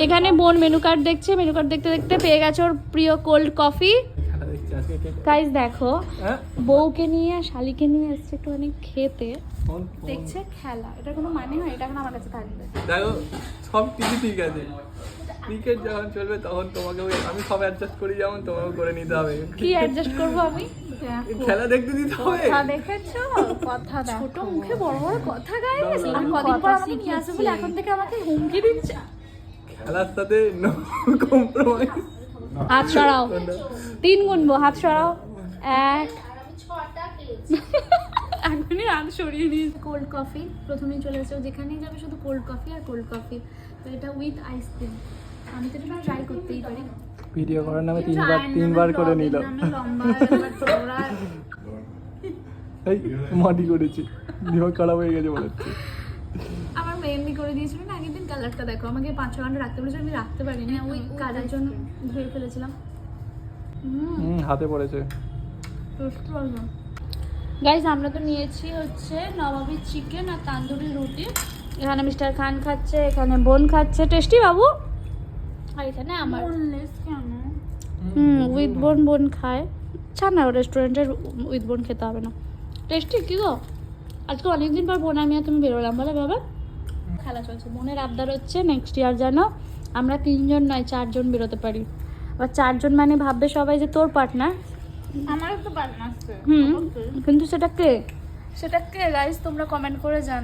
এখানে বোন menu card দেখছে, মেনু কার্ড দেখতে দেখতে পেয়ে গেছে ওর প্রিয় কোল্ড কফি। গাইস দেখো, বউকে নিয়ে শালিকে নিয়ে এসছে একটুখানি খেতে, দেখছে খেলা। এটা কোনো মানে হয়? এটা এখন আমার কাছে থাকবে। দেখো সব কিছু ঠিক আছে, ক্রিকেট যখন চলবে তখন তোমাকে আমি সব অ্যাডজাস্ট করি, যেমন তোমাকে করে নিতে হবে। কি অ্যাডজাস্ট করবো আমি? খেলা দেখতে দিতে হবে। কথা দেখেছো? কথা ছোট মুখে বড় বড় কথা গাইস। আর কদিন পর আমাকে নিয়ে আসবে বলে এখন থেকে আমাকে হুমকি দিচ্ছে। খেলার সাথে নো কম্প্রোমাইজ। হাত সরাও, 3 গুনবো, হাত সরাও। 1 এখনই হাত সরিয়ে দিয়েছি। কোল্ড কফি প্রথমেই চলে এসেছে, যেখানেই যাবে শুধু কোল্ড কফি আর কোল্ড কফি। তো এটা উইথ আইসক্রিম। আমি তো এটা ট্রাই করতেই পারি। ভিডিও করার নামে তিনবার করে নিল। এই মাটি করেছি, দিমাগ খারাপ হয়ে গেছে বলে। আমার মেহেন্দি করে দিয়েছিল না আগের দিন, কালারটা দেখো। আমাকে 5-6 ঘন্টা রাখতে বলেছিল, আমি রাখতে পারিনি, ওই কাজের জন্য ধুয়ে ফেলেছিলাম। হাতে পড়েছে। গাইস আমরা তো নিয়েছি হচ্ছে নবাবী চিকেন আর তান্দুরি রুটি। এখানে মিস্টার খান খাচ্ছে, এখানে বোন খাচ্ছে। টেস্টি বাবু? আর এখানে আমার উইথ বোন খায়। ছাড় না, রেস্টুরেন্টের উইথ বোন খেতে হবে না। টেস্টি কি গো? আজকে অনেকদিন পর বোন আমি আর তুমি বেরোলাম বলে বাবা। খেলা চলছে, বোনের আবদার হচ্ছে নেক্সট ইয়ার যেন আমরা 3 জন নয় 4 জন বেরোতে পারি। আবার 4 জন মানে ভাববে সবাই যে তোর পার্টনার। আমারও তো পার্টনার আছে। কিন্তু সেটা কে গাইস তোমরা কমেন্ট করে জানাও।